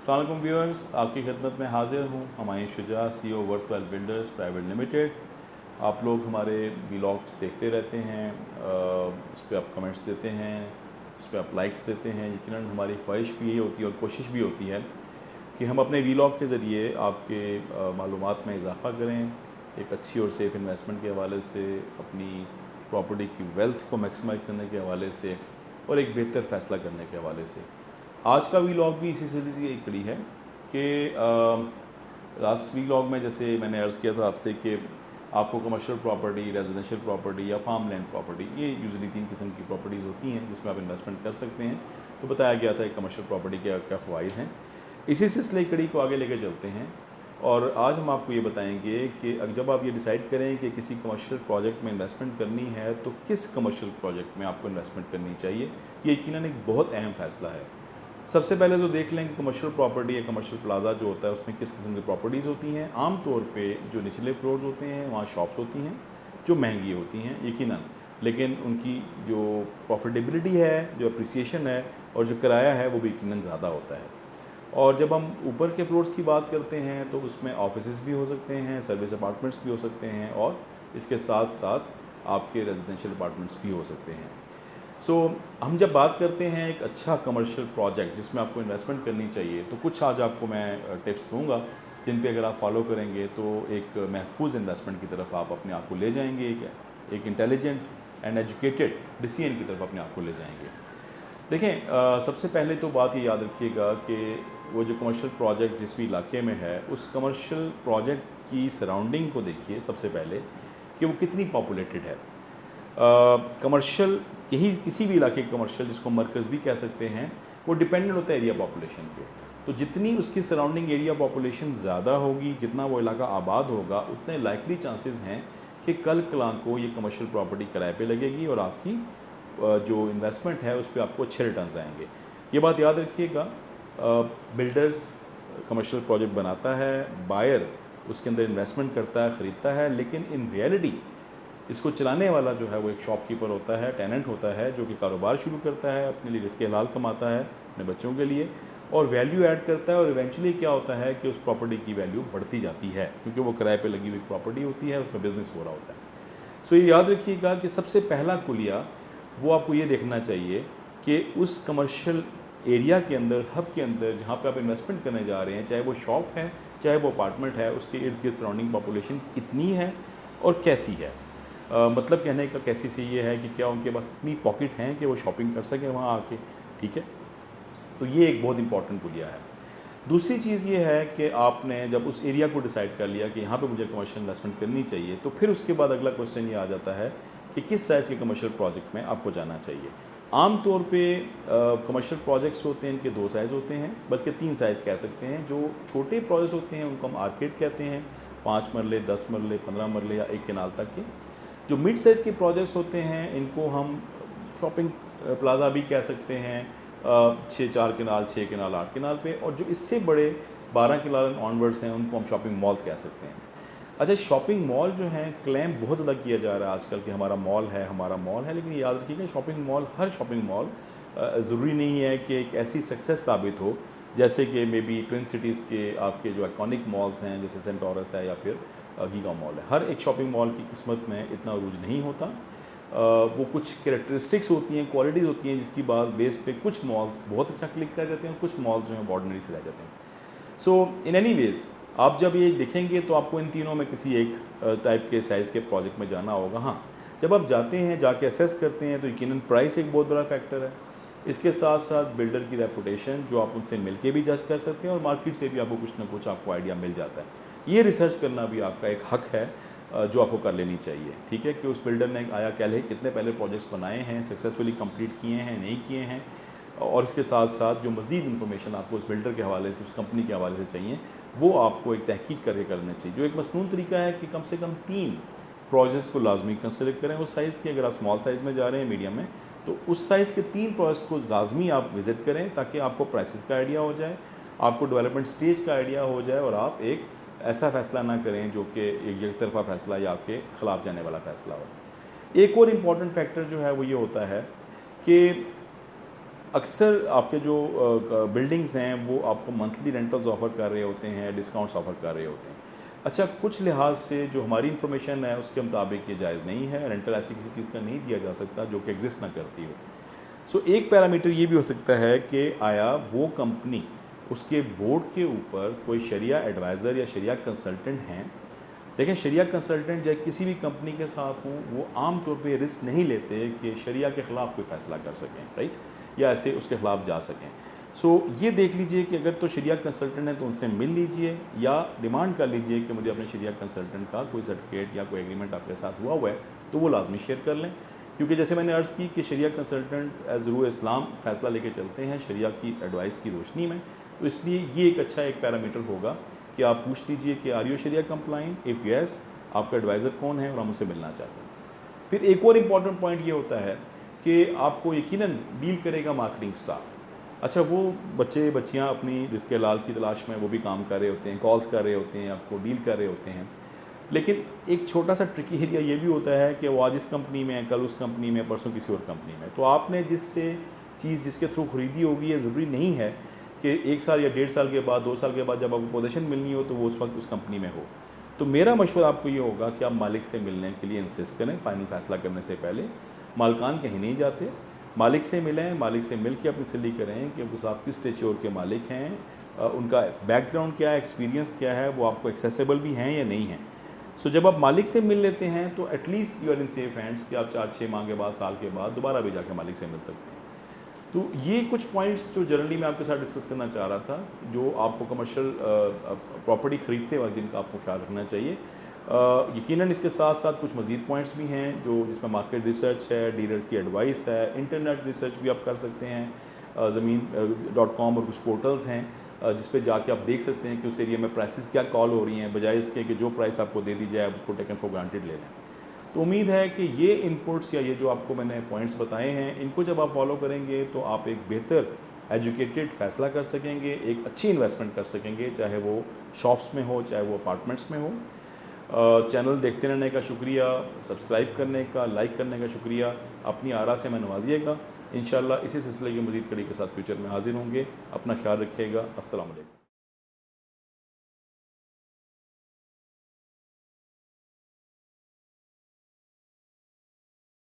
अस्सलाम वालेकुम व्यूअर्स, आपकी खिदमत में हाजिर हूँ। Humayun Shuja, CEO Worthwell builders private limited. आप लोग हमारे व्लॉग्स देखते रहते हैं, उस पर आप कमेंट्स देते हैं, उस पर आप लाइक्स देते हैं। यकीनन हमारी ख्वाहिश भी यही होती है और कोशिश भी होती है कि हम अपने व्लॉग के ज़रिए आपके मालूमात में इजाफ़ा करें, एक अच्छी और सेफ़ इन्वेस्टमेंट के हवाले से, अपनी प्रॉपर्टी की वेल्थ को मैक्सिमाइज़ करने के हवाले से और एक बेहतर फ़ैसला करने के हवाले से। आज का व्लॉग भी इसी सिलसिले की एक कड़ी है कि लास्ट व्लॉग में जैसे मैंने अर्ज़ किया था आपसे कि आपको कमर्शियल प्रॉपर्टी, रेजिडेंशियल प्रॉपर्टी या फार्म लैंड प्रॉपर्टी, ये यूजुअली 3 किस्म की प्रॉपर्टीज़ होती हैं जिसमें आप इन्वेस्टमेंट कर सकते हैं। तो बताया गया था कि कमर्शियल प्रॉपर्टी के क्या फ़वाइद हैं। इसी सिलसिले की कड़ी को आगे लेकर चलते हैं और आज हम आपको ये बताएंगे कि जब आप ये डिसाइड करें कि किसी कमर्शियल प्रोजेक्ट में इन्वेस्टमेंट करनी है तो किस कमर्शियल प्रोजेक्ट में आपको इन्वेस्टमेंट करनी चाहिए। ये यकीनन एक बहुत अहम फ़ैसला है। सबसे पहले तो देख लें कि कमर्शियल प्रॉपर्टी या कमर्शियल प्लाजा जो होता है उसमें किस किस्म की प्रॉपर्टीज़ होती हैं। आम तौर पे जो निचले फ्लोर्स होते हैं वहाँ शॉप्स होती हैं जो महंगी होती हैं यकीनन, लेकिन उनकी जो प्रॉफिटेबिलिटी है, जो अप्रिसिएशन है और जो किराया है वो भी यकीनन ज़्यादा होता है। और जब हम ऊपर के फ्लोर्स की बात करते हैं तो उसमें ऑफिसेज़ भी हो सकते हैं, सर्विस अपार्टमेंट्स भी हो सकते हैं और इसके साथ साथ आपके रेजिडेंशियल अपार्टमेंट्स भी हो सकते हैं। हम जब बात करते हैं एक अच्छा कमर्शियल प्रोजेक्ट जिसमें आपको इन्वेस्टमेंट करनी चाहिए, तो कुछ आज आपको मैं टिप्स दूंगा जिन पे अगर आप फॉलो करेंगे तो एक महफूज इन्वेस्टमेंट की तरफ आप अपने आप को ले जाएंगे, एक इंटेलिजेंट एंड एजुकेटेड डिसीजन की तरफ अपने आप को ले जाएंगे। देखें, सबसे पहले तो बात ये याद रखिएगा कि वो जो कमर्शियल प्रोजेक्ट जिस भी इलाके में है उस कमर्शियल प्रोजेक्ट की सराउंडिंग को देखिए सबसे पहले कि वो कितनी पॉपुलेटेड है। कमर्शियल यही किसी भी इलाके के कमर्शियल जिसको मरकज़ भी कह सकते हैं वो डिपेंडेंट होता है एरिया पॉपुलेशन पे। तो जितनी उसकी सराउंडिंग एरिया पॉपुलेशन ज़्यादा होगी, जितना वो इलाका आबाद होगा, उतने लाइकली चांसेस हैं कि कल कलां को ये कमर्शियल प्रॉपर्टी किराए पे लगेगी और आपकी जो इन्वेस्टमेंट है उस पर आपको अच्छे रिटर्न्स आएंगे। ये बात याद रखिएगा। बिल्डर्स कमर्शियल प्रोजेक्ट बनाता है, बायर उसके अंदर इन्वेस्टमेंट करता है, ख़रीदता है, लेकिन इन रियलिटी इसको चलाने वाला जो है वो एक शॉपकीपर होता है, टेनेंट होता है, जो कि कारोबार शुरू करता है, अपने लिए रिस्क हलाल कमाता है अपने बच्चों के लिए और वैल्यू ऐड करता है। और इवेंचुअली क्या होता है कि उस प्रॉपर्टी की वैल्यू बढ़ती जाती है क्योंकि वो किराए पे लगी हुई प्रॉपर्टी होती है, उसमें बिज़नेस हो रहा होता है। ये याद रखिएगा कि सबसे पहला कुलिया वो आपको ये देखना चाहिए कि उस कमर्शियल एरिया के अंदर, हब के अंदर, जहाँ पे आप इन्वेस्टमेंट करने जा रहे हैं, चाहे वो शॉप है चाहे वो अपार्टमेंट है, उसके इर्द गिर्द सराउंडिंग पॉपुलेशन कितनी है और कैसी है। मतलब कहने का कैसी से ये है कि क्या उनके पास इतनी पॉकेट हैं कि वो शॉपिंग कर सकें वहाँ आके, ठीक है। तो ये एक बहुत इंपॉर्टेंट कुलिया है। दूसरी चीज़ ये है कि आपने जब उस एरिया को डिसाइड कर लिया कि यहाँ पे मुझे कमर्शियल इन्वेस्टमेंट करनी चाहिए, तो फिर उसके बाद अगला क्वेश्चन ये आ जाता है कि किस साइज़ के कमर्शियल प्रोजेक्ट में आपको जाना चाहिए। आम तौर पे कमर्शियल प्रोजेक्ट्स होते हैं, इनके 2 साइज़ होते हैं, बल्कि 3 साइज़ कह सकते हैं। जो छोटे प्रोजेक्ट्स होते हैं उनको हम आर्केड कहते हैं, 5 मरले, 10 मरले, 15 मरले या 1 केनाल तक के। जो मिड साइज़ के प्रोजेक्ट्स होते हैं इनको हम शॉपिंग प्लाजा भी कह सकते हैं, 4 केनाल, 6 केनाल, 8 केनाल पे। और जो इससे बड़े 12 केनाल ऑनवर्ड्स हैं उनको हम शॉपिंग मॉल्स कह सकते हैं। अच्छा, शॉपिंग मॉल जो हैं क्लेम बहुत ज़्यादा किया जा रहा है आजकल कि हमारा मॉल है, हमारा मॉल है, लेकिन याद रखिएगा शॉपिंग मॉल, हर शॉपिंग मॉल ज़रूरी नहीं है कि एक ऐसी सक्सेस साबित हो जैसे कि मे बी ट्विन सिटीज़ के आपके जो आइकॉनिक मॉल्स हैं जैसे सेंटोरस है या फिर गीगा मॉल है। हर एक शॉपिंग मॉल की किस्मत में इतना अरूज नहीं होता। वो कुछ कैरेक्टरिस्टिक्स होती हैं, क्वालिटीज़ होती हैं जिसकी बात बेस पे कुछ मॉल्स बहुत अच्छा क्लिक कर जाते हैं, कुछ मॉल्स जो हैं ऑर्डिनरी से रह जाते हैं। इन एनी वेज़ आप जब ये देखेंगे तो आपको इन तीनों में किसी एक टाइप के साइज़ के प्रोजेक्ट में जाना होगा। हाँ, जब आप जाते हैं, जाके असेस करते हैं तो यकीनन प्राइस एक बहुत बड़ा फैक्टर है। इसके साथ साथ बिल्डर की रेपुटेशन जो आप उनसे मिल के भी जज कर सकते हैं और मार्केट से भी आपको कुछ ना कुछ आपको आइडिया मिल जाता है। ये रिसर्च करना भी आपका एक हक है जो आपको कर लेनी चाहिए, ठीक है, कि उस बिल्डर ने आया क्या है, कितने पहले प्रोजेक्ट्स बनाए हैं, सक्सेसफुली कंप्लीट किए हैं, नहीं किए हैं। और इसके साथ साथ जो मज़ीद इन्फॉर्मेशन आपको उस बिल्डर के हवाले से, उस कंपनी के हवाले से चाहिए, वो आपको एक तहकीक करके करना चाहिए। जो एक मसनून तरीका है कि कम से कम 3 प्रोजेक्ट्स को लाजमी कंसिडर करें उस साइज़ के। अगर आप स्मॉल साइज़ में जा रहे हैं, मीडियम में, तो उस साइज़ के 3 प्रोजेक्ट को लाजमी आप विज़िट करें ताकि आपको प्राइसेस का आइडिया हो जाए, आपको डेवलपमेंट स्टेज का आइडिया हो जाए और आप एक ऐसा फ़ैसला ना करें जो कि एक तरफ़ा फ़ैसला या आपके ख़िलाफ़ जाने वाला फ़ैसला हो। एक और इम्पॉर्टेंट फैक्टर जो है वो ये होता है कि अक्सर आपके जो बिल्डिंग्स हैं वो आपको मंथली रेंटल्स ऑफ़र कर रहे होते हैं, डिस्काउंट्स ऑफ़र कर रहे होते हैं। अच्छा, कुछ लिहाज से जो हमारी इन्फॉर्मेशन है उसके मुताबिक ये जायज़ नहीं है, रेंटल ऐसी किसी चीज़ का नहीं दिया जा सकता जो कि एग्जिस्ट ना करती हो। सो एक पैरामीटर ये भी हो सकता है कि आया वो कंपनी, उसके बोर्ड के ऊपर कोई शरिया एडवाइज़र या शरिया कंसल्टेंट हैं। देखें, शरिया कंसल्टेंट या किसी भी कंपनी के साथ हों, वो आम तौर पे रिस्क नहीं लेते कि शरिया के ख़िलाफ़ कोई फ़ैसला कर सकें, राइट, या ऐसे उसके ख़िलाफ़ जा सकें। सो ये देख लीजिए कि अगर तो शरिया कंसल्टेंट है तो उनसे मिल लीजिए या डिमांड कर लीजिए कि मुझे अपने शरिया कंसल्टेंट का कोई सर्टिफिकेट या कोई एग्रीमेंट आपके साथ हुआ है तो वो लाजमी शेयर कर लें। क्योंकि जैसे मैंने अर्ज़ की कि शरिया कंसल्टेंट एज़ रूल इस्लाम फ़ैसला लेके चलते हैं शरिया की एडवाइस की रोशनी में, तो इसलिए ये एक अच्छा एक पैरामीटर होगा कि आप पूछ लीजिए कि are you Sharia compliant, if yes आपका एडवाइज़र कौन है और हम उससे मिलना चाहते हैं। फिर एक और इम्पॉर्टेंट पॉइंट ये होता है कि आपको यकीनन डील करेगा मार्केटिंग स्टाफ। अच्छा, वो बच्चे बच्चियाँ अपनी रिज़्क़ हलाल की तलाश में वो भी काम कर रहे होते हैं, कॉल्स कर रहे होते हैं, आपको डील कर रहे होते हैं। लेकिन एक छोटा सा ट्रिकी एरिया ये भी होता है कि वो आज इस कंपनी में है, कल उस कंपनी में, परसों किसी और कंपनी में। तो आपने जिससे चीज़ जिसके थ्रू ख़रीदी होगी, ये ज़रूरी नहीं है कि 1 साल या 1.5 साल के बाद, 2 साल के बाद जब आपको पोजीशन मिलनी हो तो वो उस वक्त उस कंपनी में हो। तो मेरा मशवरा आपको ये होगा कि आप मालिक से मिलने के लिए इंसिस्ट करें फ़ाइनल फ़ैसला करने से पहले। मालिकान कहीं नहीं जाते, मालिक से मिलें, मालिक से मिल के अपनी तसल्ली करें कि वो साहब किस स्टेच्योर के मालिक हैं, उनका बैकग्राउंड क्या है, एक्सपीरियंस क्या है, वो आपको एक्सेसिबल भी हैं या नहीं हैं। सो जब आप मालिक से मिल लेते हैं तो at least you are in safe hands कि आप 4-6 माह के बाद, साल के बाद दोबारा भी जाके मालिक से मिल सकते हैं। तो ये कुछ पॉइंट्स जो जनरली मैं आपके साथ डिस्कस करना चाह रहा था, जो आपको कमर्शियल प्रॉपर्टी ख़रीदते वक्त जिनका आपको ख्याल रखना चाहिए। यकीनन इसके साथ साथ कुछ मज़ीद पॉइंट्स भी हैं जो जिसमें मार्केट रिसर्च है, डीलर्स की एडवाइस है, इंटरनेट रिसर्च भी आप कर सकते हैं। ज़मीन.com और कुछ पोर्टल्स हैं जिस पे जाके आप देख सकते हैं कि उस एरिया में प्राइसेस क्या कॉल हो रही हैं, बजाय इसके कि जो प्राइस आपको दे दी जाए आप उसको टेकन फॉर ग्रांटेड ले लें। तो उम्मीद है कि ये इनपुट्स या ये जो आपको मैंने पॉइंट्स बताए हैं, इनको जब आप फॉलो करेंगे तो आप एक बेहतर एजुकेटेड फ़ैसला कर सकेंगे, एक अच्छी इन्वेस्टमेंट कर सकेंगे, चाहे वो शॉप्स में हो, चाहे वो अपार्टमेंट्स में हो। चैनल देखते रहने का शुक्रिया, सब्सक्राइब करने का, लाइक करने का शुक्रिया। अपनी आरा से मैं नवाजिएगा। इंशाअल्लाह इसी सिलसिले की मज़ीद कड़ी के साथ फ्यूचर में हाज़िर होंगे। अपना ख्याल रखिएगा। अस्सलाम वालेकुम।